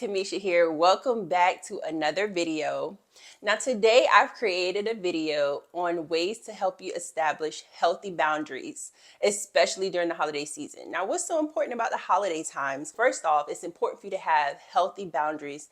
Kamisha here. Welcome back to another video. Now today I've created a video on ways to help you establish healthy boundaries, especially during the holiday season. Now what's so important about the holiday times? First off, it's important for you to have healthy boundaries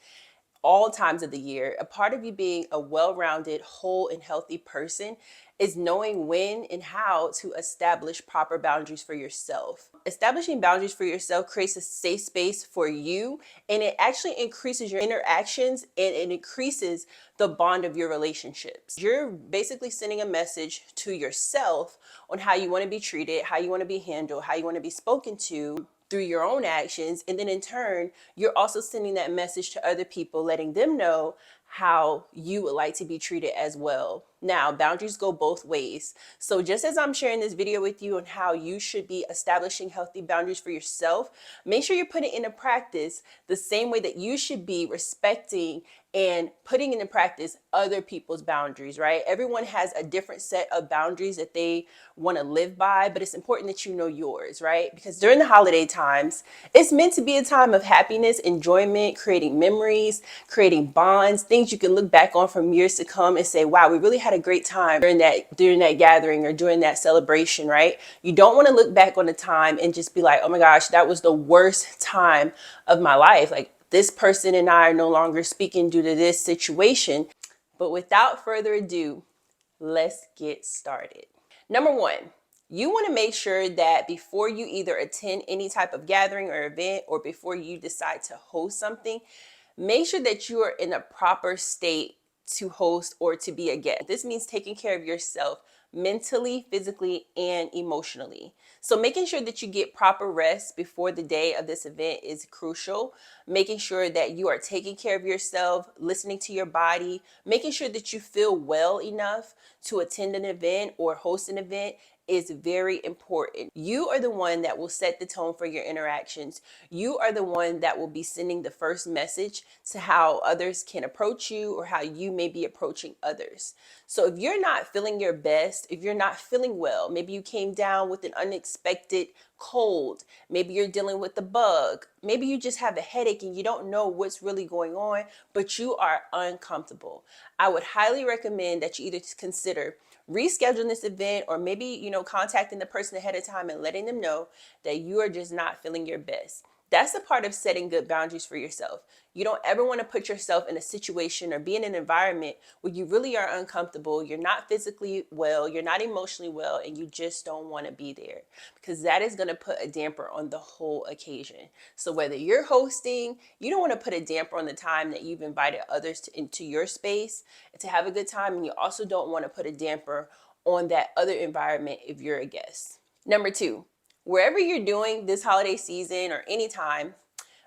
all times of the year. A part of you being a well-rounded, whole, and healthy person is knowing when and how to establish proper boundaries for yourself. Establishing boundaries for yourself creates a safe space for you, and it actually increases your interactions and it increases the bond of your relationships. You're basically sending a message to yourself on how you want to be treated, how you want to be handled, how you want to be spoken to through your own actions. And then in turn, you're also sending that message to other people, letting them know how you would like to be treated as well. Now, boundaries go both ways. So just as I'm sharing this video with you on how you should be establishing healthy boundaries for yourself, make sure you're putting into practice the same way that you should be respecting and putting into practice other people's boundaries, right? Everyone has a different set of boundaries that they want to live by, but it's important that you know yours, right? Because during the holiday times, it's meant to be a time of happiness, enjoyment, creating memories, creating bonds, things you can look back on from years to come and say, wow, we really had a great time during that gathering or during that celebration, right? You don't want to look back on the time and just be like, oh my gosh, that was the worst time of my life. Like, this person and I are no longer speaking due to this situation. But without further ado, let's get started. Number one, you want to make sure that before you either attend any type of gathering or event, or before you decide to host something, make sure that you are in a proper state to host or to be a guest. This means taking care of yourself mentally, physically, and emotionally. So making sure that you get proper rest before the day of this event is crucial. Making sure that you are taking care of yourself, listening to your body, making sure that you feel well enough to attend an event or host an event is very important. You are the one that will set the tone for your interactions. You are the one that will be sending the first message to how others can approach you or how you may be approaching others. So if you're not feeling your best, if you're not feeling well, maybe you came down with an unexpected cold, maybe you're dealing with a bug, maybe you just have a headache and you don't know what's really going on, but you are uncomfortable, I would highly recommend that you either consider rescheduling this event or maybe, contacting the person ahead of time and letting them know that you are just not feeling your best. That's the part of setting good boundaries for yourself. You don't ever want to put yourself in a situation or be in an environment where you really are uncomfortable, you're not physically well, you're not emotionally well, and you just don't want to be there, because that is going to put a damper on the whole occasion. So whether you're hosting, you don't want to put a damper on the time that you've invited others into your space to have a good time, and you also don't want to put a damper on that other environment if you're a guest. Number two, wherever you're doing this holiday season or anytime,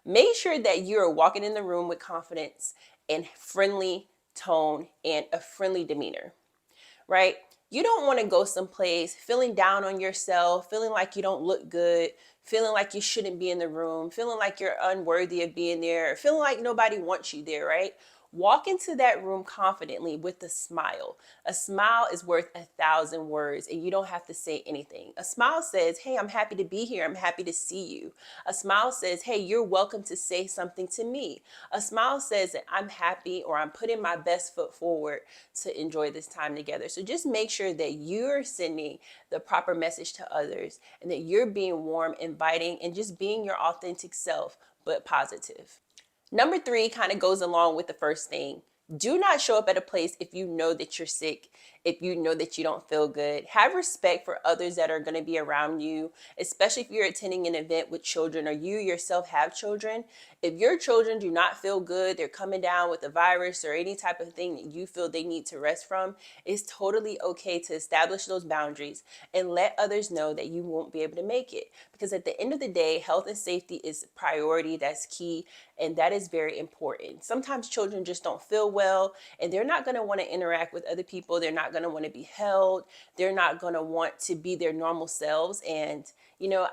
make sure that you're walking in the room with confidence and friendly tone and a friendly demeanor, right? You don't want to go someplace feeling down on yourself, feeling like you don't look good, feeling like you shouldn't be in the room, feeling like you're unworthy of being there, feeling like nobody wants you there, right? Walk into that room confidently with a smile. A smile is worth 1,000 words, and you don't have to say anything. A smile says, hey, I'm happy to be here. I'm happy to see you. A smile says, hey, you're welcome to say something to me. A smile says that I'm happy or I'm putting my best foot forward to enjoy this time together. So just make sure that you're sending the proper message to others and that you're being warm, inviting, and just being your authentic self, but positive. Number three kind of goes along with the first thing. Do not show up at a place if you know that you're sick, if you know that you don't feel good. Have respect for others that are going to be around you, especially if you're attending an event with children or you yourself have children. If your children do not feel good, they're coming down with a virus or any type of thing that you feel they need to rest from, it's totally okay to establish those boundaries and let others know that you won't be able to make it. Because at the end of the day, health and safety is priority. That's key. And that is very important. Sometimes children just don't feel well and they're not going to want to interact with other people. They're not going to want to be held. They're not going to want to be their normal selves. And,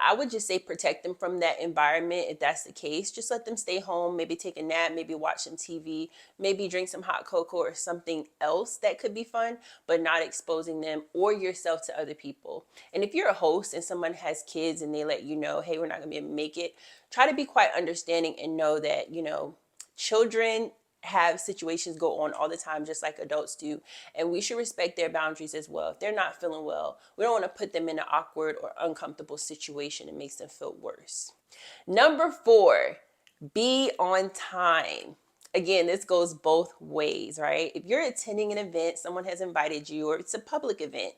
I would just say protect them from that environment. If that's the case, just let them stay home, maybe take a nap, maybe watch some TV, maybe drink some hot cocoa or something else that could be fun, but not exposing them or yourself to other people. And if you're a host and someone has kids and they let you know, hey, we're not going to be able to make it, try to be quite understanding and know that, Children have situations go on all the time, just like adults do. And we should respect their boundaries as well. If they're not feeling well, we don't want to put them in an awkward or uncomfortable situation. It makes them feel worse. Number 4, be on time. Again, this goes both ways, right? If you're attending an event, someone has invited you, or it's a public event,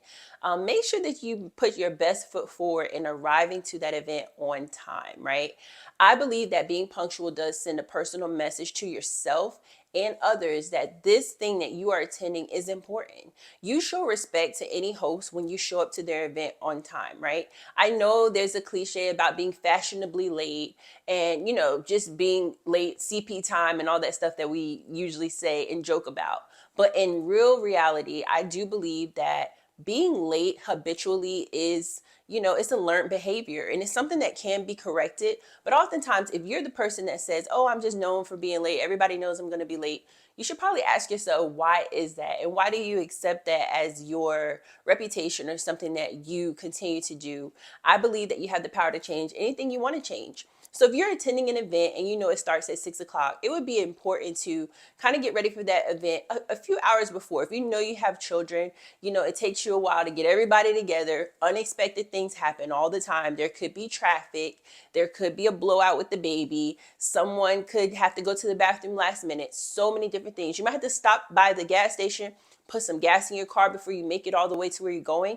make sure that you put your best foot forward in arriving to that event on time, right? I believe that being punctual does send a personal message to yourself and others that this thing that you are attending is important. You show respect to any host when you show up to their event on time, right? I know there's a cliche about being fashionably late and, just being late, CP time and all that stuff that we usually say and joke about. But in real reality, I do believe that being late habitually is, it's a learned behavior and it's something that can be corrected. But oftentimes, if you're the person that says, oh, I'm just known for being late, everybody knows I'm going to be late, you should probably ask yourself, why is that? And why do you accept that as your reputation or something that you continue to do? I believe that you have the power to change anything you want to change. So if you're attending an event and it starts at 6 o'clock, it would be important to kind of get ready for that event a few hours before. If you have children, it takes you a while to get everybody together. Unexpected things happen all the time. There could be traffic. There could be a blowout with the baby. Someone could have to go to the bathroom last minute. So many different things. You might have to stop by the gas station, put some gas in your car before you make it all the way to where you're going.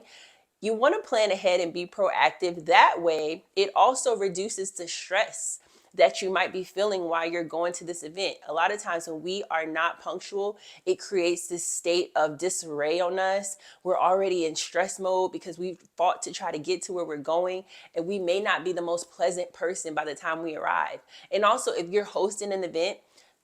You want to plan ahead and be proactive. That way, it also reduces the stress that you might be feeling while you're going to this event. A lot of times when we are not punctual, it creates this state of disarray on us. We're already in stress mode because we've fought to try to get to where we're going, and we may not be the most pleasant person by the time we arrive. And also, if you're hosting an event,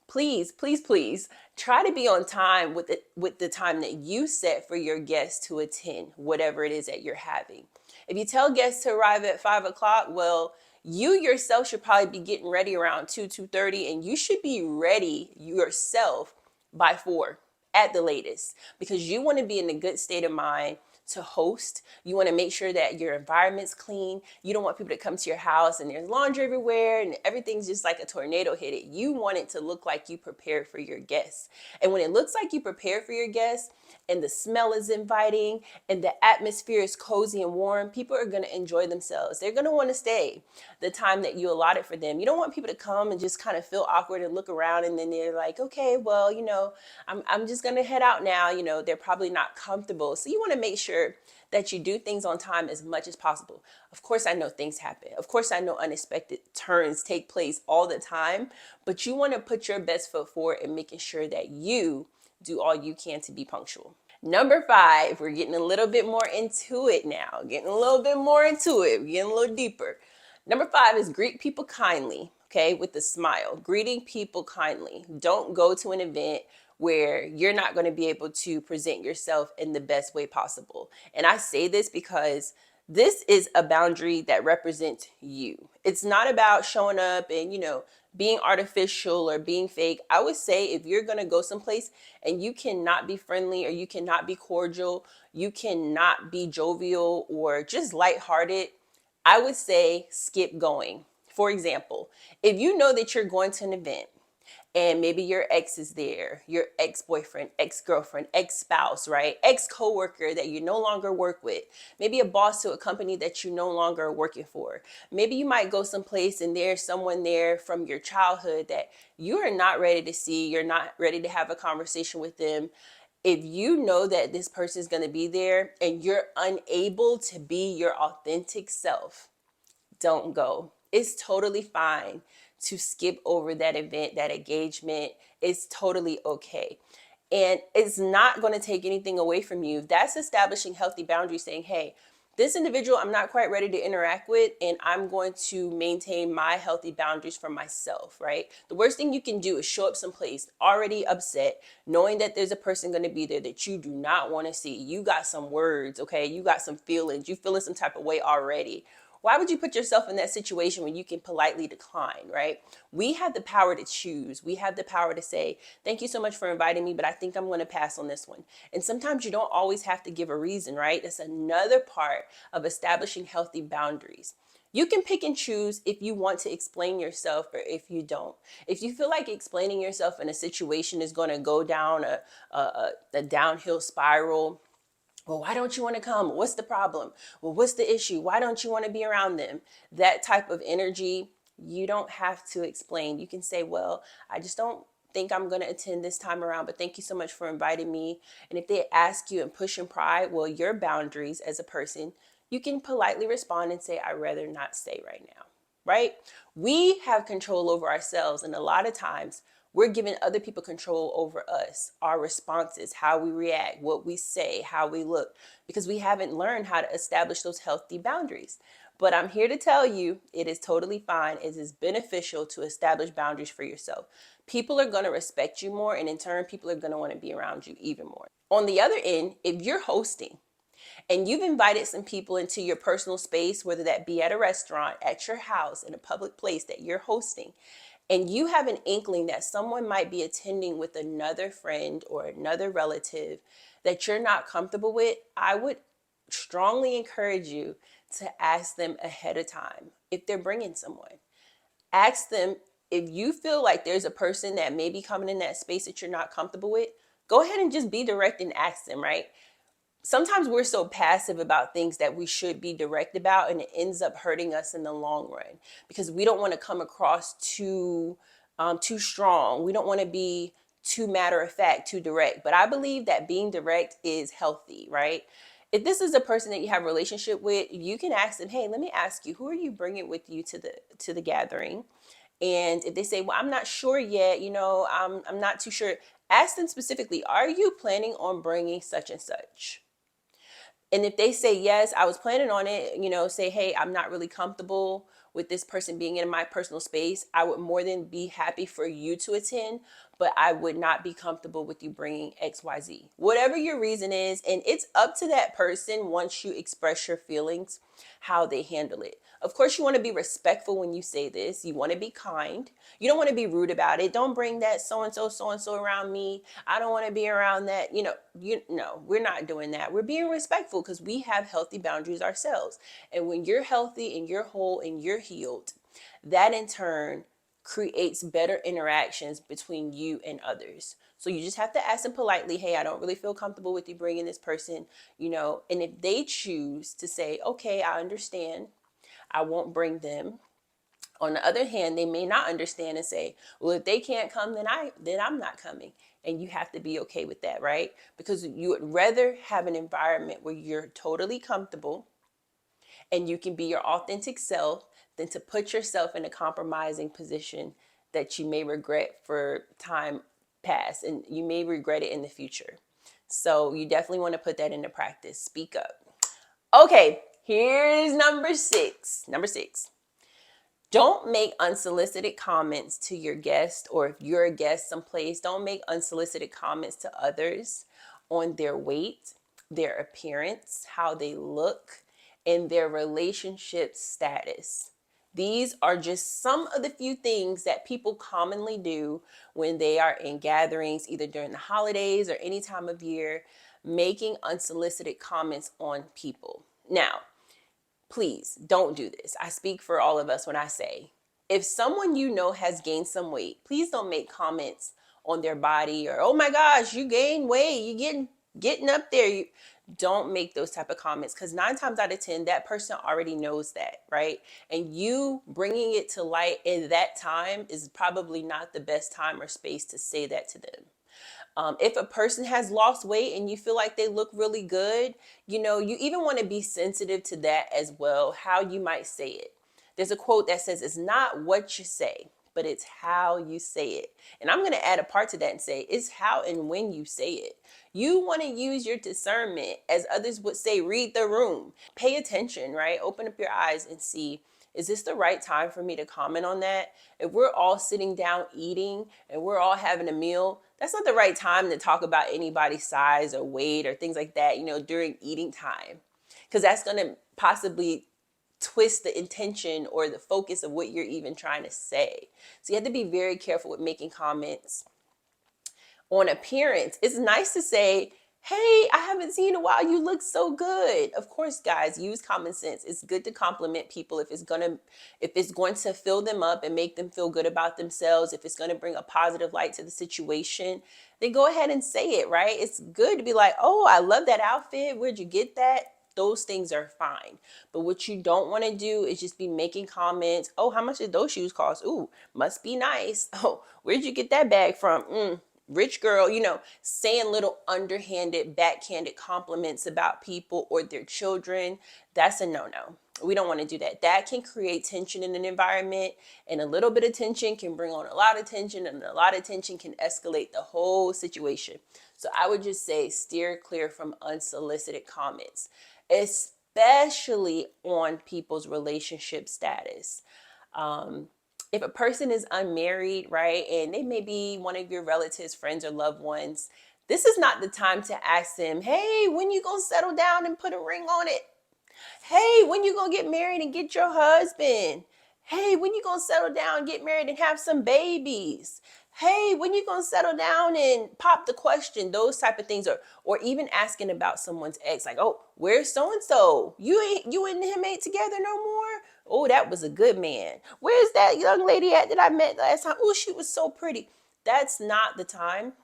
please, please, please try to be on time with the time that you set for your guests to attend whatever it is that you're having. If you tell guests to arrive at 5 o'clock, well, you yourself should probably be getting ready around 2:30, and you should be ready yourself by 4 at the latest, because you want to be in a good state of mind to host. You want to make sure that your environment's clean. You don't want people to come to your house and there's laundry everywhere and everything's just like a tornado hit it. You want it to look like you prepared for your guests. And when it looks like you prepared for your guests and the smell is inviting and the atmosphere is cozy and warm, people are going to enjoy themselves. They're going to want to stay the time that you allotted for them. You don't want people to come and just kind of feel awkward and look around and then they're like, okay, well, I'm just going to head out now. They're probably not comfortable. So you want to make sure that you do things on time as much as possible. Of course, I know things happen. Of course, I know unexpected turns take place all the time, but you want to put your best foot forward in making sure that you do all you can to be punctual. Number 5, we're getting a little bit more into it now. We're getting a little deeper. Number 5 is greet people kindly, okay, with a smile. Greeting people kindly. Don't go to an event where you're not going to be able to present yourself in the best way possible. And I say this because this is a boundary that represents you. It's not about showing up and, being artificial or being fake. I would say if you're going to go someplace and you cannot be friendly or you cannot be cordial, you cannot be jovial or just lighthearted, I would say skip going. For example, if you know that you're going to an event and maybe your ex is there, your ex-boyfriend, ex-girlfriend, ex-spouse, right? Ex-coworker that you no longer work with, maybe a boss to a company that you no longer are working for. Maybe you might go someplace and there's someone there from your childhood that you are not ready to see, you're not ready to have a conversation with them. If you know that this person is going to be there and you're unable to be your authentic self, don't go. It's totally fine to skip over that event, that engagement. It's totally okay. And it's not going to take anything away from you. That's establishing healthy boundaries, saying, hey, this individual I'm not quite ready to interact with, and I'm going to maintain my healthy boundaries for myself, right? The worst thing you can do is show up someplace already upset, knowing that there's a person going to be there that you do not want to see. You got some words, okay? You got some feelings. You feeling some type of way already. Why would you put yourself in that situation when you can politely decline, right? We have the power to choose. We have the power to say, thank you so much for inviting me, but I think I'm going to pass on this one. And sometimes you don't always have to give a reason, right? That's another part of establishing healthy boundaries. You can pick and choose if you want to explain yourself or if you don't. If you feel like explaining yourself in a situation is going to go down a downhill spiral, well, why don't you want to come? What's the problem? Well, what's the issue? Why don't you want to be around them? That type of energy, you don't have to explain. You can say, well, I just don't think I'm going to attend this time around, but thank you so much for inviting me. And if they ask you and push and pry, well, your boundaries as a person, you can politely respond and say, I'd rather not stay right now, right? We have control over ourselves. And a lot of times we're giving other people control over us, our responses, how we react, what we say, how we look, because we haven't learned how to establish those healthy boundaries. But I'm here to tell you, it is totally fine. It is beneficial to establish boundaries for yourself. People are going to respect you more, and in turn, people are going to want to be around you even more. On the other end, if you're hosting and you've invited some people into your personal space, whether that be at a restaurant, at your house, in a public place that you're hosting, and you have an inkling that someone might be attending with another friend or another relative that you're not comfortable with, I would strongly encourage you to ask them ahead of time if they're bringing someone. Ask them if you feel like there's a person that may be coming in that space that you're not comfortable with, go ahead and just be direct and ask them, right? Sometimes we're so passive about things that we should be direct about, and it ends up hurting us in the long run because we don't want to come across too strong. We don't want to be too matter of fact, too direct. But I believe that being direct is healthy, right? If this is a person that you have a relationship with, you can ask them, hey, let me ask you, who are you bringing with you to the gathering? And if they say, well, I'm not sure yet, I'm not too sure, ask them specifically, are you planning on bringing such and such? And if they say, yes, I was planning on it, say, hey, I'm not really comfortable with this person being in my personal space, I would more than be happy for you to attend, but I would not be comfortable with you bringing XYZ. Whatever your reason is, and it's up to that person once you express your feelings, how they handle it. Of course, you want to be respectful when you say this. You want to be kind. You don't want to be rude about it. Don't bring that so and so around me. I don't want to be around that. No, we're not doing that. We're being respectful because we have healthy boundaries ourselves. And when you're healthy and you're whole and you're healed, that in turn creates better interactions between you and others. So you just have to ask them politely, hey, I don't really feel comfortable with you bringing this person, and if they choose to say, okay, I understand, I won't bring them. On the other hand, they may not understand and say, well, if they can't come, then I'm not coming. And you have to be okay with that, right? Because you would rather have an environment where you're totally comfortable and you can be your authentic self than to put yourself in a compromising position that you may regret for time past, and you may regret it in the future. So you definitely want to put that into practice. Speak up. Okay, here's number six. Number six. Don't make unsolicited comments to your guest, or if you're a guest someplace, don't make unsolicited comments to others on their weight, their appearance, how they look, and their relationship status. These are just some of the few things that people commonly do when they are in gatherings, either during the holidays or any time of year, making unsolicited comments on people. Now, please don't do this. I speak for all of us when I say, if someone has gained some weight, please don't make comments on their body or, oh my gosh, you gained weight, you getting up there. Don't make those type of comments, because 9 times out of 10, that person already knows that, right? And you bringing it to light in that time is probably not the best time or space to say that to them. If a person has lost weight and you feel like they look really good, you even want to be sensitive to that as well, how you might say it. There's a quote that says, it's not what you say, but it's how you say it. And I'm going to add a part to that and say, it's how and when you say it. You want to use your discernment, as others would say, read the room. Pay attention, right? Open up your eyes and see, is this the right time for me to comment on that? If we're all sitting down eating and we're all having a meal, that's not the right time to talk about anybody's size or weight or things like that, during eating time, because that's going to possibly twist the intention or the focus of what you're even trying to say. So you have to be very careful with making comments on appearance. It's nice to say, Hey, I haven't seen you in a while. You look so good. Of course, guys, use common sense. It's good to compliment people if it's going to fill them up and make them feel good about themselves, if it's going to bring a positive light to the situation, then go ahead and say it, right? It's good to be like, "Oh, I love that outfit. Where'd you get that?" Those things are fine. But what you don't want to do is just be making comments. "Oh, how much did those shoes cost? Ooh, must be nice. Oh, where'd you get that bag from? Rich girl," saying little underhanded, backhanded compliments about people or their children. That's a no-no. We don't want to do that. That can create tension in an environment, and a little bit of tension can bring on a lot of tension, and a lot of tension can escalate the whole situation. So I would just say steer clear from unsolicited comments, especially on people's relationship status. If a person is unmarried, right, and they may be one of your relatives, friends, or loved ones, this is not the time to ask them, "Hey, when you gonna settle down and put a ring on it? Hey, when you gonna get married and get your husband? Hey, when you gonna settle down, get married and have some babies? Hey, when you gonna settle down and pop the question?" Those type of things, or even asking about someone's ex, like, "Oh, where's so and so? You and him ain't together no more? Oh, that was a good man. Where's that young lady at that I met last time? Oh, she was so pretty." That's not the time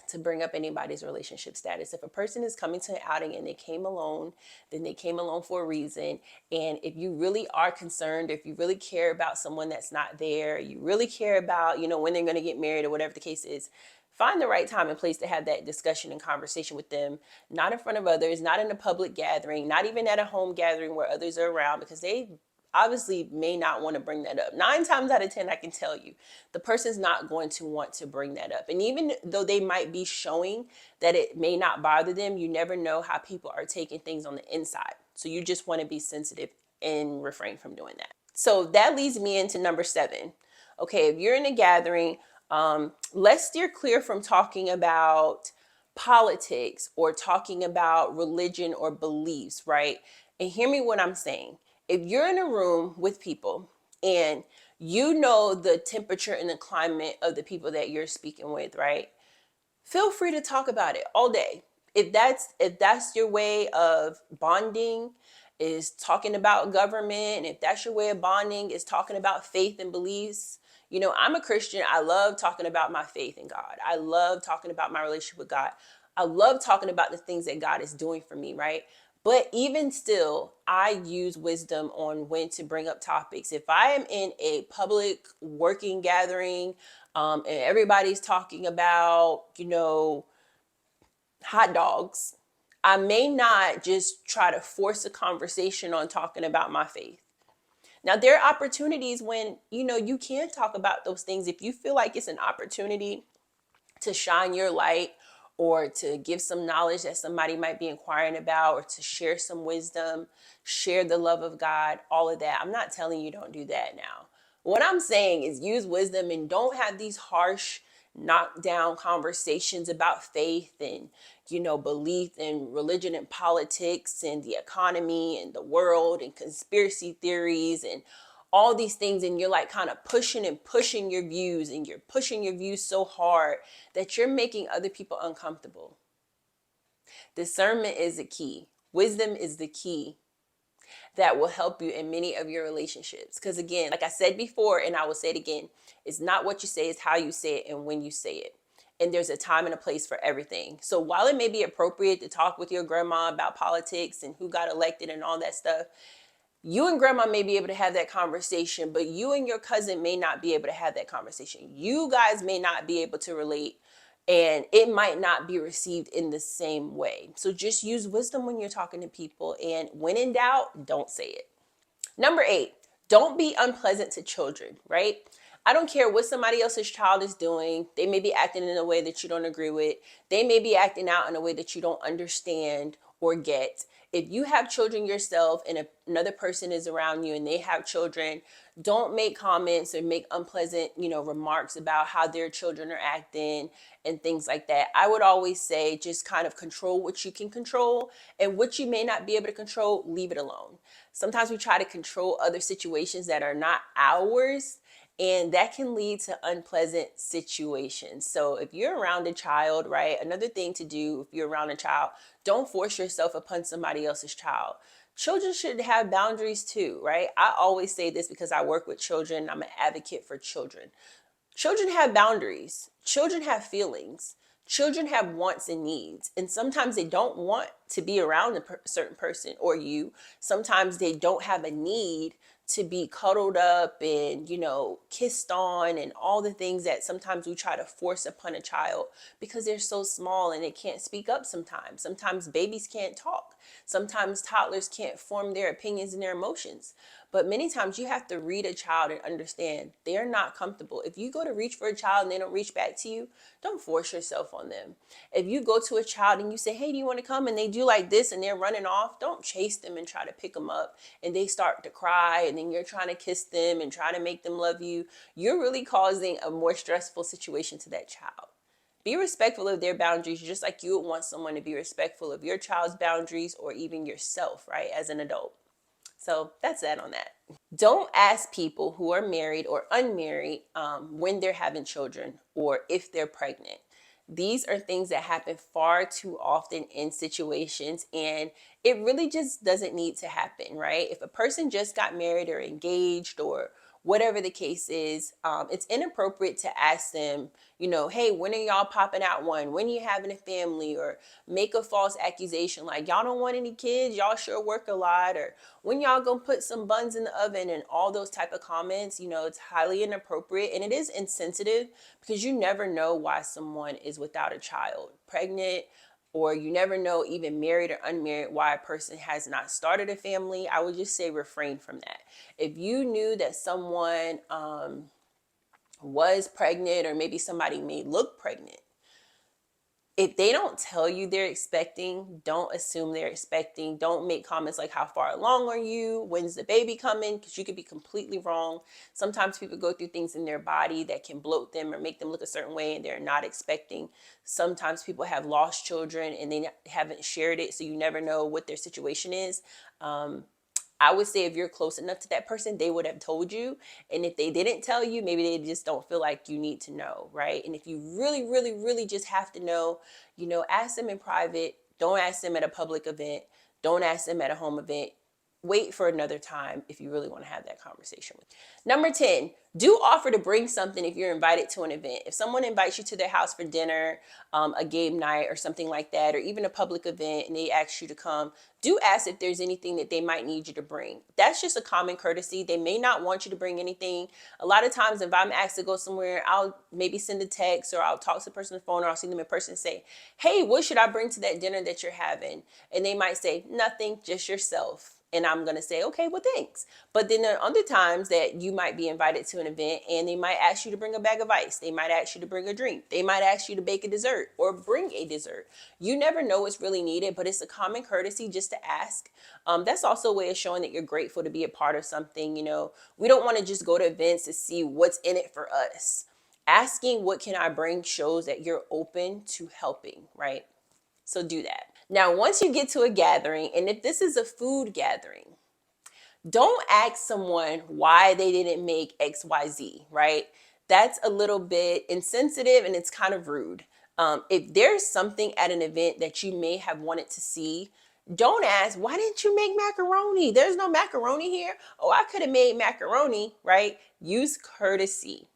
to bring up anybody's relationship status. If a person is coming to an outing and they came alone, then they came alone for a reason. And if you really are concerned, if you really care about someone that's not there, you really care about, when they're going to get married or whatever the case is, find the right time and place to have that discussion and conversation with them, not in front of others, not in a public gathering, not even at a home gathering where others are around, because they obviously may not want to bring that up. 9 times out of 10, I can tell you, the person's not going to want to bring that up. And even though they might be showing that it may not bother them, you never know how people are taking things on the inside. So you just want to be sensitive and refrain from doing that. So that leads me into number 7. Okay, if you're in a gathering, let's steer clear from talking about politics or talking about religion or beliefs, right? And hear me what I'm saying. If you're in a room with people and you know the temperature and the climate of the people that you're speaking with, right? Feel free to talk about it all day. If that's your way of bonding, is talking about government, if that's your way of bonding, is talking about faith and beliefs. I'm a Christian. I love talking about my faith in God. I love talking about my relationship with God. I love talking about the things that God is doing for me, right? But even still, I use wisdom on when to bring up topics. If I am in a public working gathering, and everybody's talking about, hot dogs, I may not just try to force a conversation on talking about my faith. Now, there are opportunities when, you can talk about those things if you feel like it's an opportunity to shine your light or to give some knowledge that somebody might be inquiring about, or to share some wisdom, share the love of God, all of that. I'm not telling you don't do that now. What I'm saying is use wisdom and don't have these harsh knockdown conversations about faith and, belief and religion and politics and the economy and the world and conspiracy theories and all these things, and you're like kind of pushing and pushing your views, and you're pushing your views so hard that you're making other people uncomfortable. Discernment is the key. Wisdom is the key that will help you in many of your relationships. Because again, like I said before, and I will say it again, it's not what you say, it's how you say it and when you say it. And there's a time and a place for everything. So while it may be appropriate to talk with your grandma about politics and who got elected and all that stuff, you and grandma may be able to have that conversation, but you and your cousin may not be able to have that conversation. You guys may not be able to relate, and it might not be received in the same way. So just use wisdom when you're talking to people, and when in doubt, don't say it. Number 8, don't be unpleasant to children, right? I don't care what somebody else's child is doing. They may be acting in a way that you don't agree with. They may be acting out in a way that you don't understand or get. If you have children yourself and another person is around you and they have children, don't make comments or make unpleasant, remarks about how their children are acting and things like that. I would always say just kind of control what you can control, and what you may not be able to control, leave it alone. Sometimes we try to control other situations that are not ours, And that can lead to unpleasant situations. So if you're around a child, right, another thing to do if you're around a child, don't force yourself upon somebody else's child. Children should have boundaries too, right? I always say this because I work with children. I'm an advocate for children. Children have boundaries. Children have feelings. Children have wants and needs. And sometimes they don't want to be around a certain person or you. Sometimes they don't have a need to be cuddled up and, kissed on and all the things that sometimes we try to force upon a child because they're so small and they can't speak up sometimes. Sometimes babies can't talk. Sometimes toddlers can't form their opinions and their emotions. But many times you have to read a child and understand they're not comfortable. If you go to reach for a child and they don't reach back to you, don't force yourself on them. If you go to a child and you say, hey, do you want to come? And they do like this and they're running off, don't chase them and try to pick them up and they start to cry and then you're trying to kiss them and try to make them love you. You're really causing a more stressful situation to that child. Be respectful of their boundaries, just like you would want someone to be respectful of your child's boundaries or even yourself, right, as an adult. So that's that on that. Don't ask people who are married or unmarried when they're having children or if they're pregnant. These are things that happen far too often in situations, and it really just doesn't need to happen, right? If a person just got married or engaged or whatever the case is, it's inappropriate to ask them, hey, when are y'all popping out one? When are you having a family? Or make a false accusation like, y'all don't want any kids? Y'all sure work a lot. Or when y'all gonna put some buns in the oven? And all those type of comments, it's highly inappropriate and it is insensitive because you never know why someone is without a child, pregnant, or you never know, even married or unmarried, why a person has not started a family. I would just say refrain from that. If you knew that someone was pregnant, or maybe somebody may look pregnant, if they don't tell you they're expecting, don't assume they're expecting. Don't make comments like, how far along are you? When's the baby coming? Because you could be completely wrong. Sometimes people go through things in their body that can bloat them or make them look a certain way and they're not expecting. Sometimes people have lost children and they haven't shared it, so you never know what their situation is. I would say if you're close enough to that person, they would have told you. And if they didn't tell you, maybe they just don't feel like you need to know, right? And if you really, really, really just have to know, ask them in private. Don't ask them at a public event. Don't ask them at a home event. Wait for another time if you really want to have that conversation. Number 10, do offer to bring something if you're invited to an event. If someone invites you to their house for dinner, a game night or something like that, or even a public event, and they ask you to come, do ask if there's anything that they might need you to bring. That's just a common courtesy. They may not want you to bring anything. A lot of times if I'm asked to go somewhere, I'll maybe send a text or I'll talk to the person on the phone or I'll see them in person and say, hey, what should I bring to that dinner that you're having? And they might say, nothing, just yourself. And I'm going to say, okay, well, thanks. But then there are other times that you might be invited to an event and they might ask you to bring a bag of ice. They might ask you to bring a drink. They might ask you to bake a dessert or bring a dessert. You never know what's really needed, but it's a common courtesy just to ask. That's also a way of showing that you're grateful to be a part of something. We don't want to just go to events to see what's in it for us. Asking what can I bring shows that you're open to helping, right? So do that. Now, once you get to a gathering, and if this is a food gathering, don't ask someone why they didn't make XYZ, right? That's a little bit insensitive and it's kind of rude. If there's something at an event that you may have wanted to see, don't ask, why didn't you make macaroni? There's no macaroni here. Oh, I could have made macaroni, right? Use courtesy.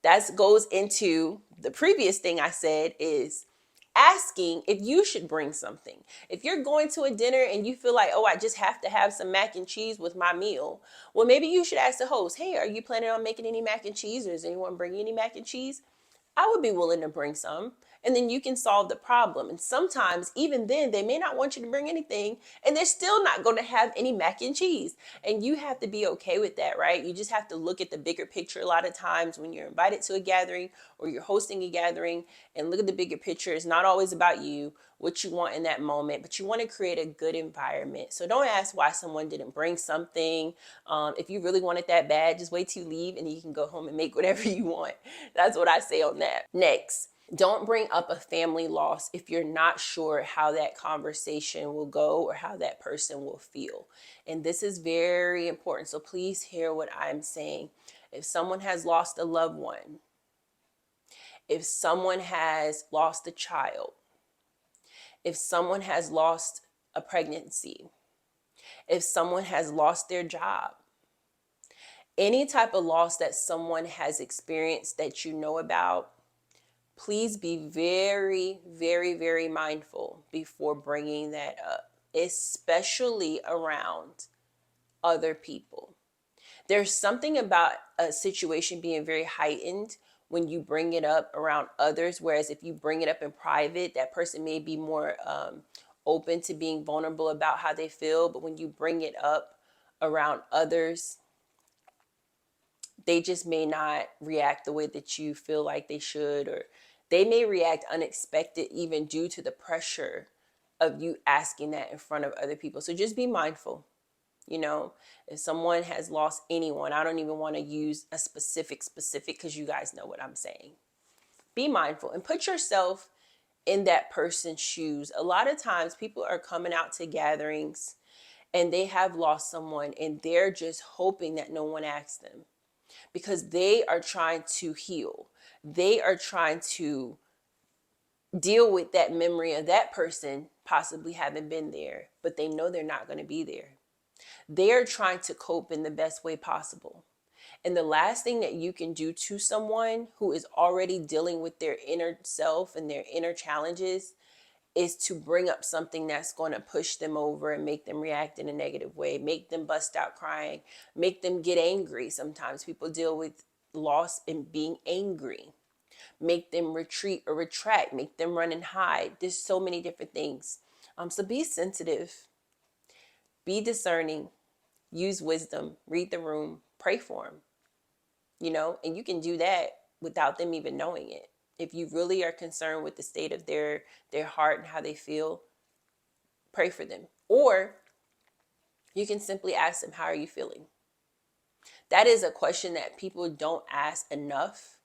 That goes into the previous thing I said is asking if you should bring something. If you're going to a dinner and you feel like, oh, I just have to have some mac and cheese with my meal, well, maybe you should ask the host, hey, are you planning on making any mac and cheese, or is anyone bringing any mac and cheese? I would be willing to bring some, and then you can solve the problem. And sometimes even then they may not want you to bring anything and they're still not going to have any mac and cheese. And you have to be okay with that, right? You just have to look at the bigger picture a lot of times when you're invited to a gathering or you're hosting a gathering, and look at the bigger picture. It's not always about you, what you want in that moment, but you want to create a good environment. So don't ask why someone didn't bring something. If you really want it that bad, just wait till you leave and you can go home and make whatever you want. That's what I say on that. Next, don't bring up a family loss if you're not sure how that conversation will go or how that person will feel. And this is very important. So please hear what I'm saying. if someone has lost a loved one, if someone has lost a child, if someone has lost a pregnancy, if someone has lost their job, any type of loss that someone has experienced that you know about, please be very, very, very mindful before bringing that up, especially around other people. There's something about a situation being very heightened when you bring it up around others, whereas if you bring it up in private, that person may be more open to being vulnerable about how they feel. But when you bring it up around others, they just may not react the way that you feel like they should, or they may react unexpected, even due to the pressure of you asking that in front of other people. So just be mindful. You know, if someone has lost anyone, I don't even want to use a specific because you guys know what I'm saying. Be mindful and put yourself in that person's shoes. A lot of times people are coming out to gatherings and they have lost someone and they're just hoping that no one asks them, because they are trying to heal. They are trying to deal with that memory of that person possibly having been there, but they know they're not going to be there. They're trying to cope in the best way possible. And the last thing that you can do to someone who is already dealing with their inner self and their inner challenges is to bring up something that's going to push them over and make them react in a negative way, make them bust out crying, make them get angry. Sometimes people deal with loss and being angry, make them retreat or retract, make them run and hide. There's so many different things. So be sensitive, be discerning, use wisdom, read the room, pray for them, and you can do that without them even knowing it. If you really are concerned with the state of their heart and how they feel, pray for them. Or you can simply ask them, how are you feeling? That is a question that people don't ask enough.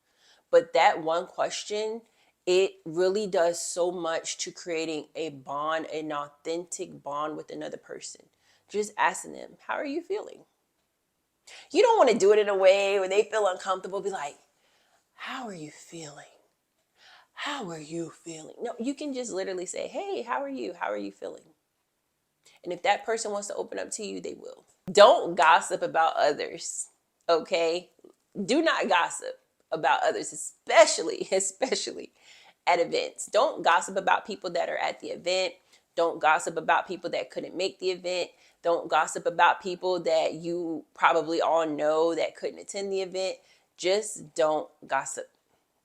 But that one question, it really does so much to creating a bond, an authentic bond with another person. Just asking them, how are you feeling? You don't want to do it in a way where they feel uncomfortable. Be like, how are you feeling? How are you feeling? No, you can just literally say, hey, how are you? How are you feeling? And if that person wants to open up to you, they will. Don't gossip about others, okay? Do not gossip about others, especially at events. Don't gossip about people that are at the event. Don't gossip about people that couldn't make the event. Don't gossip about people that you probably all know that couldn't attend the event. Just don't gossip.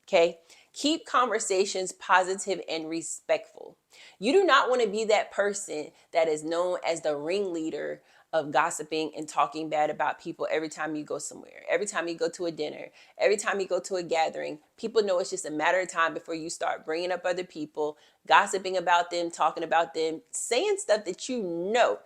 Okay? Keep conversations positive and respectful. You do not want to be that person that is known as the ringleader of gossiping and talking bad about people every time you go somewhere, every time you go to a dinner, every time you go to a gathering. People know it's just a matter of time before you start bringing up other people, gossiping about them, talking about them, saying stuff that you know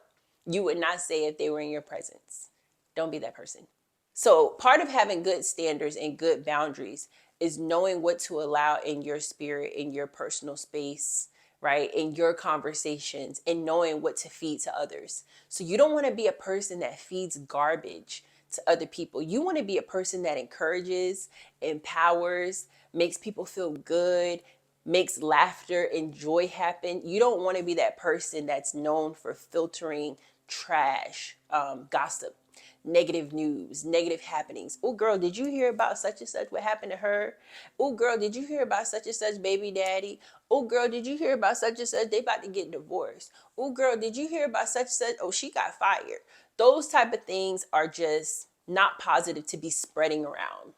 you would not say if they were in your presence. Don't be that person. So part of having good standards and good boundaries is knowing what to allow in your spirit, in your personal space, right? In your conversations, and knowing what to feed to others. So you don't want to be a person that feeds garbage to other people. You want to be a person that encourages, empowers, makes people feel good, makes laughter and joy happen. You don't want to be that person that's known for filtering trash, gossip, negative news, negative happenings. Oh, girl, did you hear about such and such? What happened to her? Oh, girl, did you hear about such and such baby daddy? Oh, girl, did you hear about such and such? They about to get divorced. Oh, girl, did you hear about such and such? Oh, she got fired. Those type of things are just not positive to be spreading around.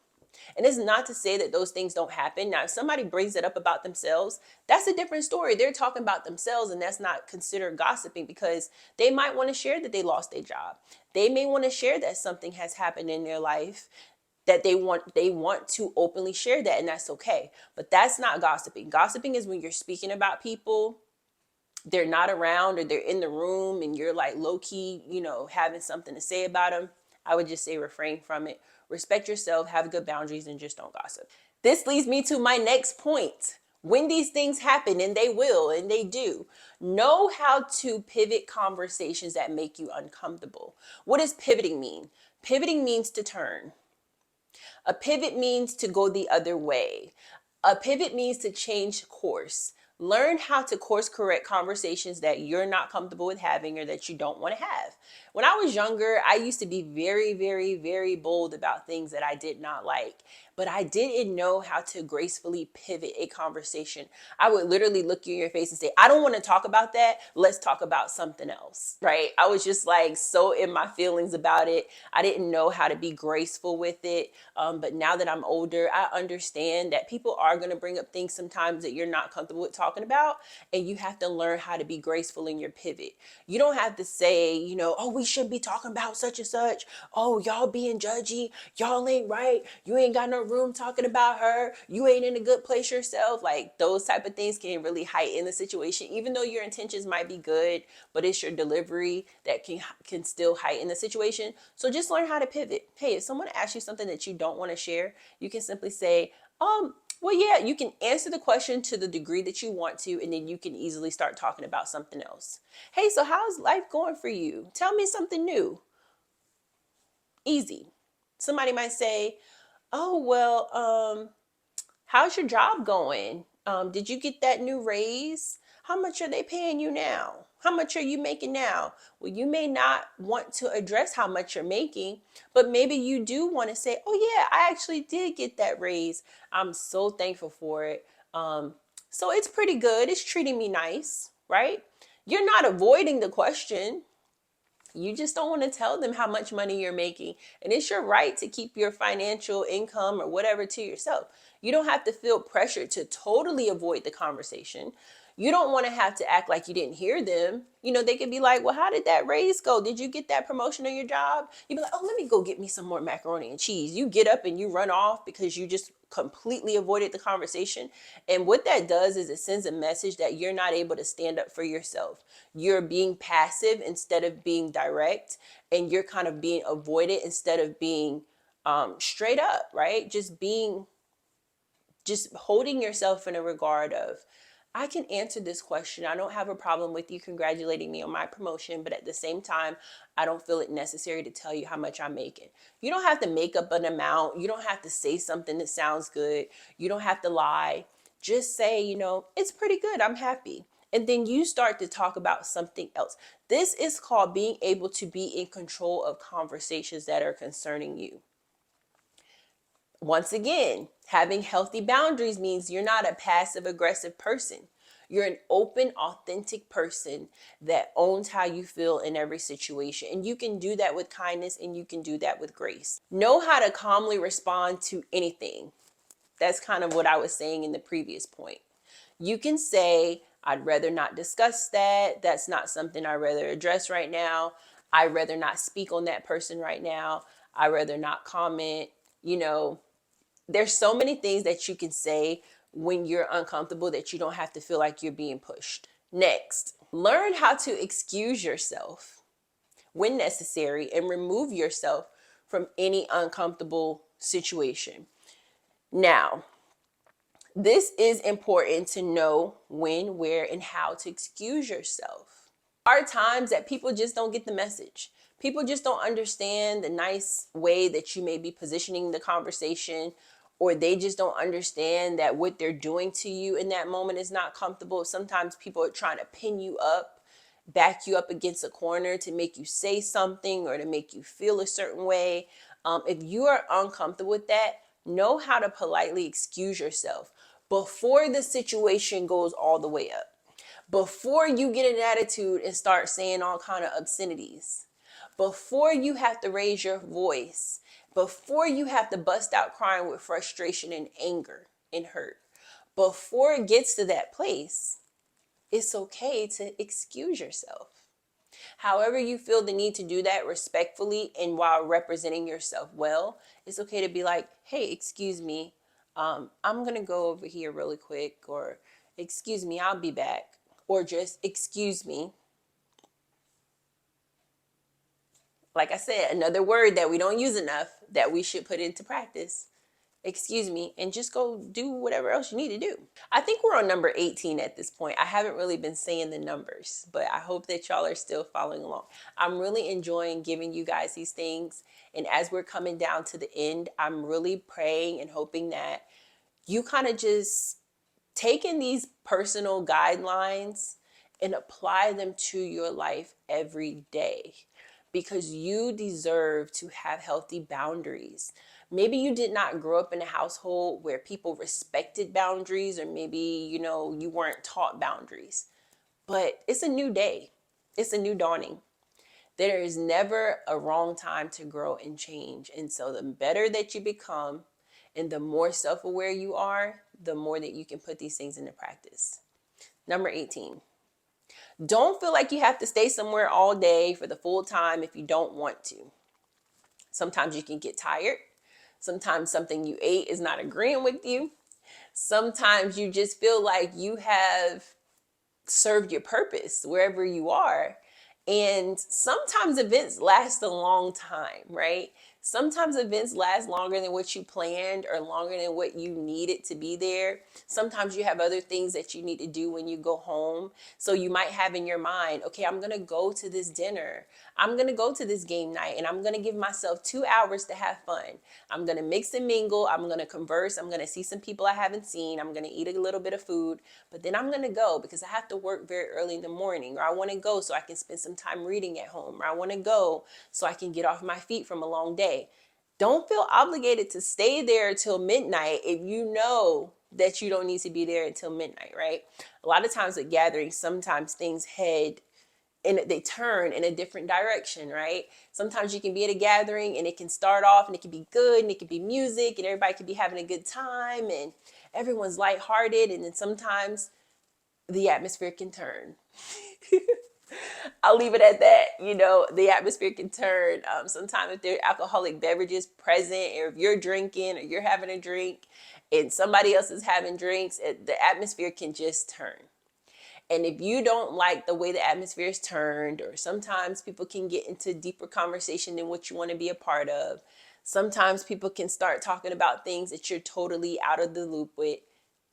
And it's not to say that those things don't happen. Now, if somebody brings it up about themselves, that's a different story. They're talking about themselves, and that's not considered gossiping, because they might want to share that they lost their job. They may want to share that something has happened in their life that they want to openly share that, and that's okay. But that's not gossiping. Gossiping is when you're speaking about people, they're not around, or they're in the room and you're like low key, having something to say about them. I would just say refrain from it. Respect yourself, have good boundaries, and just don't gossip. This leads me to my next point. When these things happen, and they will, and they do, know how to pivot conversations that make you uncomfortable. What does pivoting mean? Pivoting means to turn. A pivot means to go the other way. A pivot means to change course. Learn how to course correct conversations that you're not comfortable with having or that you don't want to have. When I was younger, I used to be very, very, very bold about things that I did not like, but I didn't know how to gracefully pivot a conversation. I would literally look you in your face and say, I don't want to talk about that. Let's talk about something else, right? I was just like so in my feelings about it. I didn't know how to be graceful with it. But now that I'm older, I understand that people are going to bring up things sometimes that you're not comfortable with talking about. And you have to learn how to be graceful in your pivot. You don't have to say, oh, we should be talking about such and such. Oh, y'all being judgy. Y'all ain't right. You ain't got no room talking about her. You ain't in a good place yourself. Like those type of things can really heighten the situation, even though your intentions might be good, but it's your delivery that can still heighten the situation. So just learn how to pivot. Hey, if someone asks you something that you don't want to share, you can simply say, well, yeah, you can answer the question to the degree that you want to, and then you can easily start talking about something else. Hey, so how's life going for you? Tell me something new. Easy. Somebody might say, oh, well, how's your job going? Did you get that new raise? How much are they paying you now? How much are you making now? Well, you may not want to address how much you're making, but maybe you do want to say, oh yeah, I actually did get that raise. I'm so thankful for it. So it's pretty good. It's treating me nice, right? You're not avoiding the question. You just don't want to tell them how much money you're making. And it's your right to keep your financial income or whatever to yourself. You don't have to feel pressure to totally avoid the conversation. You don't want to have to act like you didn't hear them. They could be like, well, how did that raise go? Did you get that promotion on your job? You'd be like, oh, let me go get me some more macaroni and cheese. You get up and you run off because you just completely avoided the conversation. And what that does is it sends a message that you're not able to stand up for yourself. You're being passive instead of being direct, and you're kind of being avoided instead of being straight up, right? Just holding yourself in a regard of, I can answer this question. I don't have a problem with you congratulating me on my promotion, but at the same time, I don't feel it necessary to tell you how much I'm making. You don't have to make up an amount. You don't have to say something that sounds good. You don't have to lie. Just say, it's pretty good. I'm happy. And then you start to talk about something else. This is called being able to be in control of conversations that are concerning you. Once again, having healthy boundaries means you're not a passive aggressive person. You're an open, authentic person that owns how you feel in every situation. And you can do that with kindness, and you can do that with grace. Know how to calmly respond to anything. That's kind of what I was saying in the previous point. You can say, I'd rather not discuss that. That's not something I'd rather address right now. I'd rather not speak on that person right now. I'd rather not comment. There's so many things that you can say when you're uncomfortable that you don't have to feel like you're being pushed. Next, learn how to excuse yourself when necessary and remove yourself from any uncomfortable situation. Now, this is important to know when, where, and how to excuse yourself. There are times that people just don't get the message. People just don't understand the nice way that you may be positioning the conversation, or they just don't understand that what they're doing to you in that moment is not comfortable. Sometimes people are trying to pin you up, back you up against a corner to make you say something or to make you feel a certain way. If you are uncomfortable with that, know how to politely excuse yourself before the situation goes all the way up. Before you get an attitude and start saying all kind of obscenities. Before you have to raise your voice. Before you have to bust out crying with frustration and anger and hurt. Before it gets to that place, it's okay to excuse yourself. However you feel the need to do that respectfully and while representing yourself well, it's okay to be like, hey, excuse me, I'm going to go over here really quick, or excuse me, I'll be back, or just excuse me. Like I said, another word that we don't use enough that we should put into practice, and just go do whatever else you need to do. I think we're on number 18 at this point. I haven't really been saying the numbers, but I hope that y'all are still following along. I'm really enjoying giving you guys these things. And as we're coming down to the end, I'm really praying and hoping that you kind of just taking these personal guidelines and apply them to your life every day, because you deserve to have healthy boundaries. Maybe you did not grow up in a household where people respected boundaries, or maybe, you weren't taught boundaries. But it's a new day. It's a new dawning. There is never a wrong time to grow and change. And so the better that you become and the more self-aware you are, the more that you can put these things into practice. Number 18. Don't feel like you have to stay somewhere all day for the full time if you don't want to. Sometimes you can get tired. Sometimes something you ate is not agreeing with you. Sometimes you just feel like you have served your purpose wherever you are. And sometimes events last a long time, right? Sometimes events last longer than what you planned or longer than what you needed to be there. Sometimes you have other things that you need to do when you go home. So you might have in your mind, okay, I'm going to go to this dinner. I'm going to go to this game night, and I'm going to give myself 2 hours to have fun. I'm going to mix and mingle. I'm going to converse. I'm going to see some people I haven't seen. I'm going to eat a little bit of food, but then I'm going to go because I have to work very early in the morning, or I want to go so I can spend some time reading at home, or I want to go so I can get off my feet from a long day. Don't feel obligated to stay there till midnight if you know that you don't need to be there until midnight, right? A lot of times at gatherings, sometimes things head and they turn in a different direction, right? Sometimes you can be at a gathering and it can start off and it can be good and it can be music and everybody can be having a good time and everyone's lighthearted, and then sometimes the atmosphere can turn. I'll leave it at that. The atmosphere can turn. Sometimes if there are alcoholic beverages present, or if you're drinking or you're having a drink and somebody else is having drinks, the atmosphere can just turn. And if you don't like the way the atmosphere is turned, or sometimes people can get into deeper conversation than what you want to be a part of. Sometimes people can start talking about things that you're totally out of the loop with.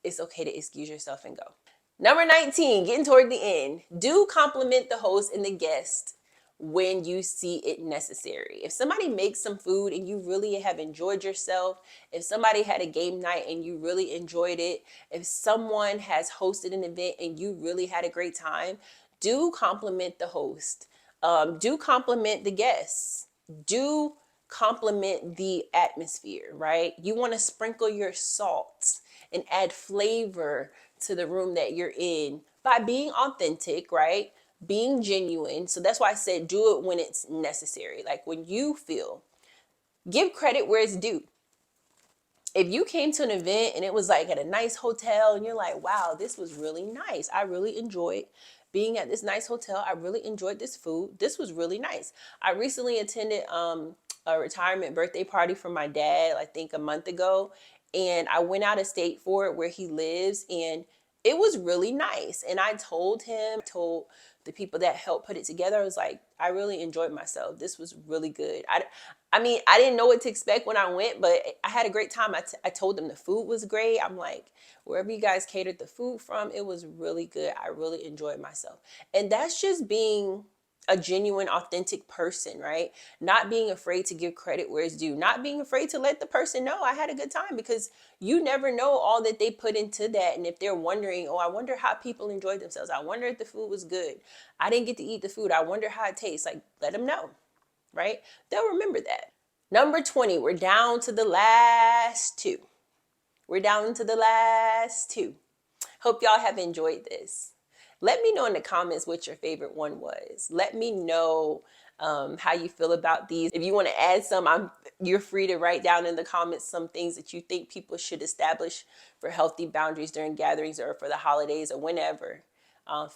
It's okay to excuse yourself and go. Number 19, getting toward the end. Do compliment the host and the guest when you see it necessary. If somebody makes some food and you really have enjoyed yourself, if somebody had a game night and you really enjoyed it, if someone has hosted an event and you really had a great time, do compliment the host. Do compliment the guests. Do compliment the atmosphere, right? You want to sprinkle your salt and add flavor to the room that you're in by being authentic, right? Being genuine. So that's why I said do it when it's necessary. Like when you feel, give credit where it's due. If you came to an event and it was like at a nice hotel and you're like, wow, this was really nice. I really enjoyed being at this nice hotel. I really enjoyed this food. This was really nice. I recently attended a retirement birthday party for my dad, I think a month ago. And I went out of state for it where he lives. And it was really nice. And I told the people that helped put it together, I was like, I really enjoyed myself. This was really good. I mean, I didn't know what to expect when I went, but I had a great time. I told them the food was great. I'm like, wherever you guys catered the food from, it was really good. I really enjoyed myself. And that's just being a genuine, authentic person, right? Not being afraid to give credit where it's due. Not being afraid to let the person know I had a good time, because you never know all that they put into that. And if they're wondering, oh, I wonder how people enjoyed themselves. I wonder if the food was good. I didn't get to eat the food. I wonder how it tastes. Like, let them know, right? They'll remember that. Number 20, we're down to the last two. We're down to the last two. Hope y'all have enjoyed this. Let me know in the comments what your favorite one was. Let me know how you feel about these. If you want to add some, you're free to write down in the comments some things that you think people should establish for healthy boundaries during gatherings or for the holidays or whenever.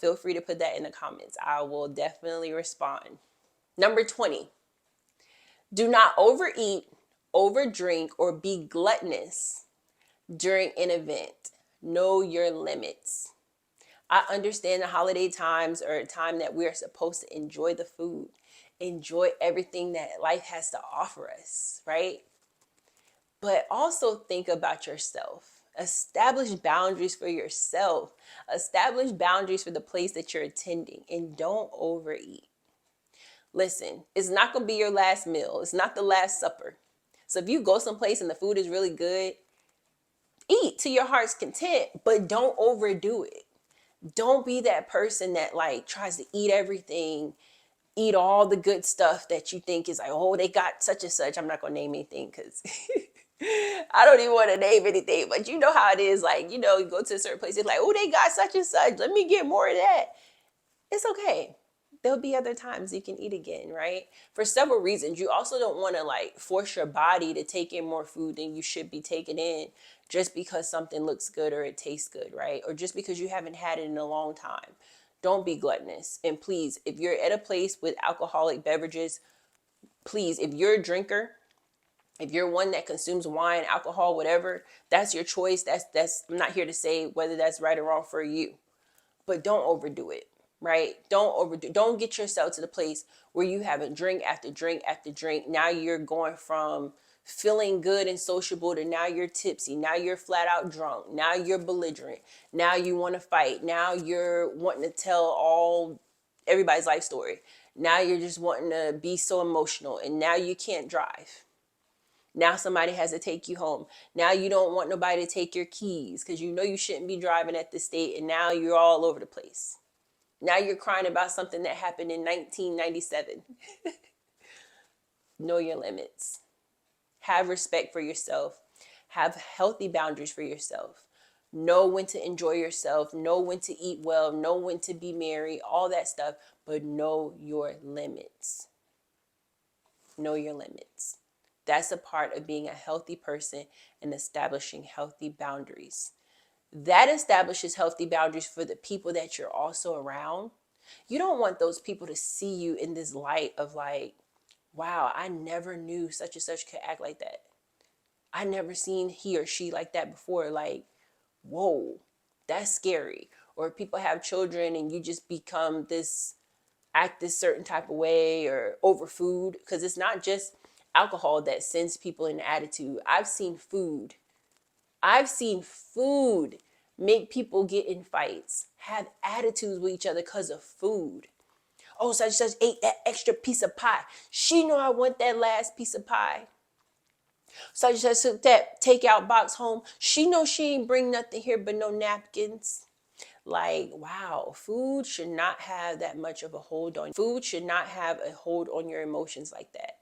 Feel free to put that in the comments. I will definitely respond. Number 20, do not overeat, overdrink, or be gluttonous during an event. Know your limits. I understand the holiday times are a time that we're supposed to enjoy the food, enjoy everything that life has to offer us, right? But also think about yourself. Establish boundaries for yourself. Establish boundaries for the place that you're attending, and don't overeat. Listen, it's not going to be your last meal. It's not the last supper. So if you go someplace and the food is really good, eat to your heart's content, but don't overdo it. Don't be that person that like tries to eat everything, eat all the good stuff that you think is like, oh, they got such and such. I'm not going to name anything because I don't even want to name anything, but you know how it is. Like, you go to a certain place, it's like, oh, they got such and such. Let me get more of that. It's okay. There'll be other times you can eat again, right? For several reasons. You also don't want to like force your body to take in more food than you should be taking in just because something looks good or it tastes good, right? Or just because you haven't had it in a long time. Don't be gluttonous. And please, if you're at a place with alcoholic beverages, please, if you're a drinker, if you're one that consumes wine, alcohol, whatever, that's your choice. That's I'm not here to say whether that's right or wrong for you, but don't overdo it, right? Don't get yourself to the place where you having drink after drink after drink. Now you're going from feeling good and sociable to now you're tipsy. Now you're flat out drunk. Now you're belligerent. Now you want to fight. Now you're wanting to tell everybody's life story. Now you're just wanting to be so emotional, and now you can't drive. Now somebody has to take you home. Now you don't want nobody to take your keys because you know you shouldn't be driving at this state, and now you're all over the place. Now you're crying about something that happened in 1997. Know your limits. Have respect for yourself. Have healthy boundaries for yourself. Know when to enjoy yourself. Know when to eat well. Know when to be merry. All that stuff. But know your limits. Know your limits. That's a part of being a healthy person and establishing healthy boundaries. That establishes healthy boundaries for the people that you're also around. You don't want those people to see you in this light of like, wow, I never knew such and such could act like that. I never seen he or she like that before. Like, whoa, that's scary. Or people have children and you just become act this certain type of way or over food. Because it's not just alcohol that sends people in attitude. I've seen food make people get in fights, have attitudes with each other because of food. Oh, such and such ate that extra piece of pie. She know I want that last piece of pie. Such and such took that takeout box home. She know she ain't bring nothing here but no napkins. Like, wow, food should not have that much of a hold on. Food should not have a hold on your emotions like that.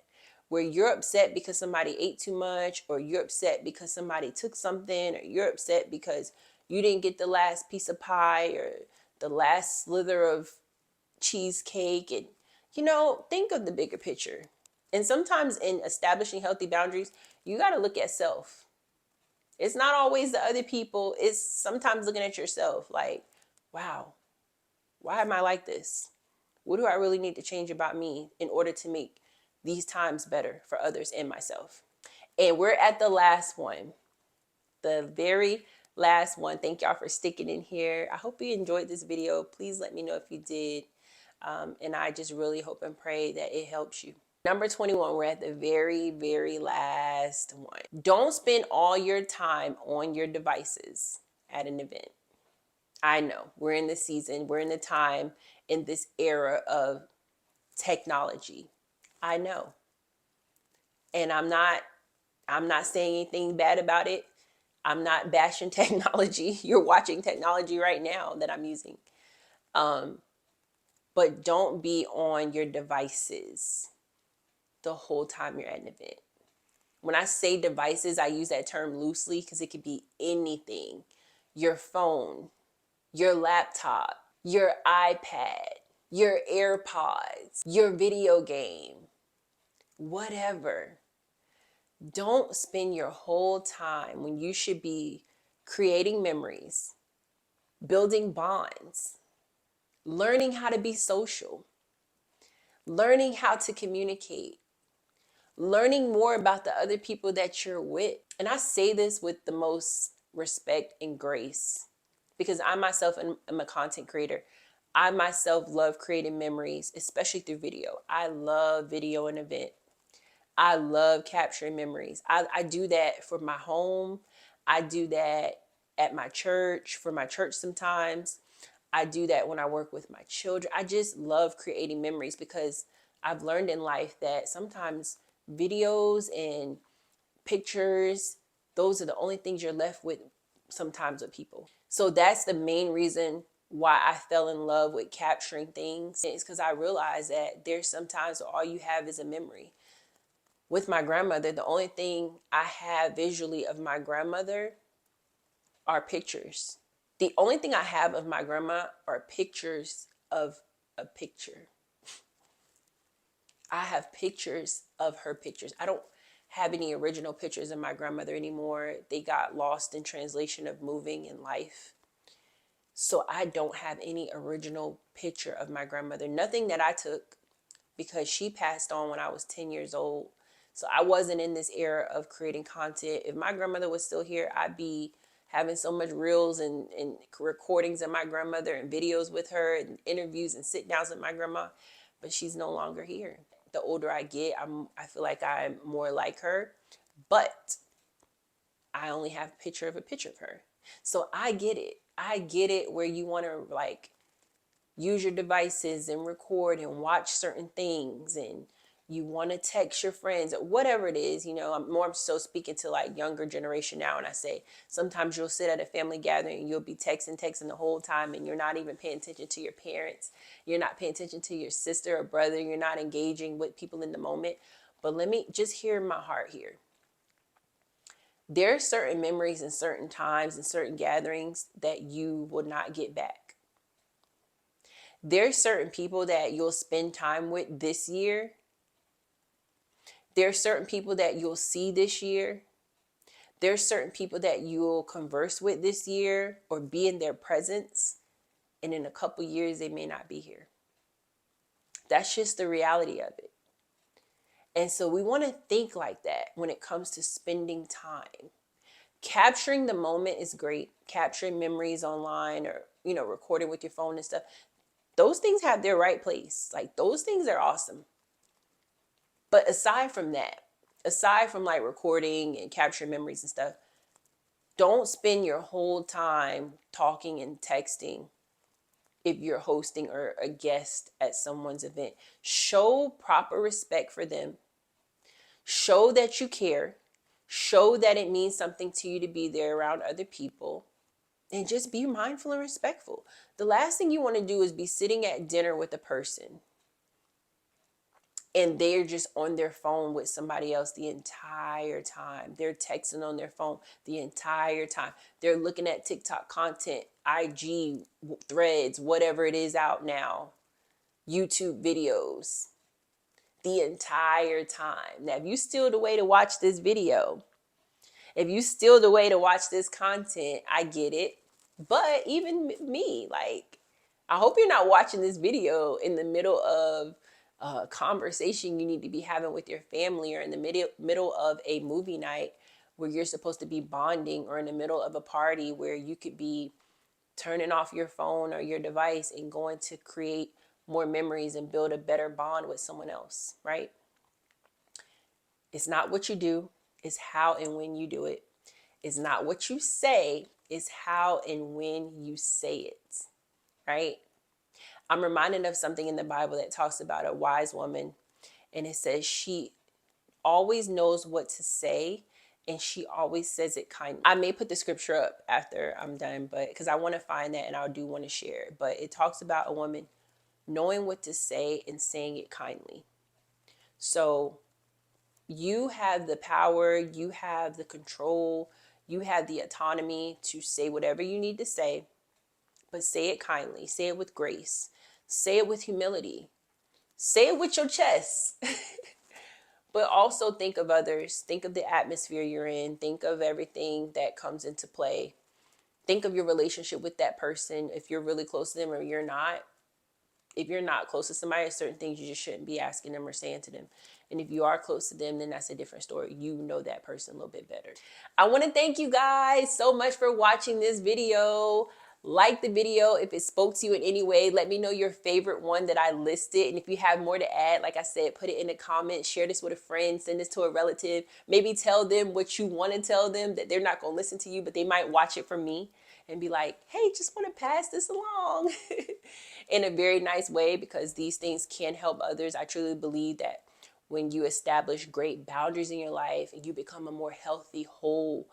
Where you're upset because somebody ate too much, or you're upset because somebody took something, or you're upset because you didn't get the last piece of pie or the last slither of cheesecake. And, think of the bigger picture. And sometimes in establishing healthy boundaries, you got to look at self. It's not always the other people. It's sometimes looking at yourself like, wow, why am I like this? What do I really need to change about me in order to make these times better for others and myself? And we're at the last one, the very last one. Thank y'all for sticking in here. I hope you enjoyed this video. Please let me know if you did. And I just really hope and pray that it helps you. Number 21, we're at the very, very last one. Don't spend all your time on your devices at an event. I know we're in the season, we're in the time, in this era of technology. I know. And I'm not saying anything bad about it. I'm not bashing technology. You're watching technology right now that I'm using. But don't be on your devices the whole time you're at an event. When I say devices, I use that term loosely because it could be anything. Your phone, your laptop, your iPad, your AirPods, your video game, whatever. Don't spend your whole time when you should be creating memories, building bonds, learning how to be social, learning how to communicate, learning more about the other people that you're with. And I say this with the most respect and grace because I myself am a content creator. I myself love creating memories, especially through video. I love video and event. I love capturing memories. I do that for my home. I do that at my church, for my church sometimes. I do that when I work with my children. I just love creating memories because I've learned in life that sometimes videos and pictures, those are the only things you're left with sometimes with people. So that's the main reason why I fell in love with capturing things. It's because I realized that there's sometimes all you have is a memory. With my grandmother, the only thing I have visually of my grandmother are pictures. The only thing I have of my grandma are pictures of a picture. I have pictures of her pictures. I don't have any original pictures of my grandmother anymore. They got lost in translation of moving in life. So I don't have any original picture of my grandmother. Nothing that I took, because she passed on when I was 10 years old. So I wasn't in this era of creating content. If my grandmother was still here, I'd be having so much reels and recordings of my grandmother and videos with her and interviews and sit downs with my grandma. But she's no longer here. The older I get, I feel like I'm more like her. But I only have a picture of her. So I get it. I get it where you want to like use your devices and record and watch certain things, and you want to text your friends or whatever it is. You know, I'm more so speaking to like younger generation now, and I say sometimes you'll sit at a family gathering and you'll be texting the whole time, and you're not even paying attention to your parents, you're not paying attention to your sister or brother, you're not engaging with people in the moment. But let me just hear my heart here. There are certain memories and certain times and certain gatherings that you will not get back. There's certain people that you'll spend time with this year. There's certain people that you'll see this year. There's certain people that you'll converse with this year or be in their presence. And in a couple years, they may not be here. That's just the reality of it. And so we want to think like that when it comes to spending time. Capturing the moment is great. Capturing memories online or, recording with your phone and stuff. Those things have their right place. Like those things are awesome. But aside from that, aside from like recording and capturing memories and stuff, don't spend your whole time talking and texting if you're hosting or a guest at someone's event. Show proper respect for them. Show that you care. Show that it means something to you to be there around other people. And just be mindful and respectful. The last thing you want to do is be sitting at dinner with a person and they're just on their phone with somebody else the entire time. They're texting on their phone the entire time. They're looking at TikTok content, IG, threads, whatever it is out now, YouTube videos the entire time. Now, if you still the way to watch this video, if you still the way to watch this content, I get it. But even me, like, I hope you're not watching this video in the middle of a conversation you need to be having with your family, or in the middle of a movie night where you're supposed to be bonding, or in the middle of a party where you could be turning off your phone or your device and going to create more memories and build a better bond with someone else, right? It's not what you do, it's how and when you do it. It's not what you say, it's how and when you say it, right? I'm reminded of something in the Bible that talks about a wise woman, and it says she always knows what to say and she always says it kindly. I may put the scripture up after I'm done, but because I want to find that and I do want to share it. But it talks about a woman knowing what to say and saying it kindly. So you have the power, you have the control, you have the autonomy to say whatever you need to say, but say it kindly, say it with grace, say it with humility, say it with your chest. But also think of others, think of the atmosphere you're in, think of everything that comes into play. Think of your relationship with that person, if you're really close to them or you're not. If you're not close to somebody, there's certain things you just shouldn't be asking them or saying to them. And if you are close to them, then that's a different story. You know that person a little bit better. I want to thank you guys so much for watching this video. Like the video if it spoke to you in any way. Let me know your favorite one that I listed. And if you have more to add, like I said, put it in the comments. Share this with a friend. Send this to a relative. Maybe tell them what you want to tell them, that they're not going to listen to you, but they might watch it from me and be like, hey, just want to pass this along in a very nice way, because these things can help others. I truly believe that when you establish great boundaries in your life and you become a more healthy, whole,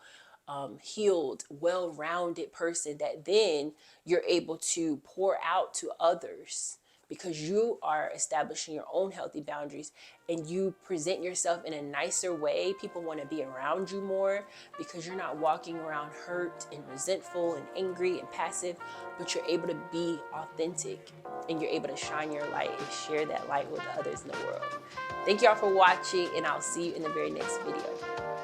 healed, well-rounded person, that then you're able to pour out to others because you are establishing your own healthy boundaries and you present yourself in a nicer way. People want to be around you more because you're not walking around hurt and resentful and angry and passive, but you're able to be authentic and you're able to shine your light and share that light with others in the world. Thank y'all for watching, and I'll see you in the very next video.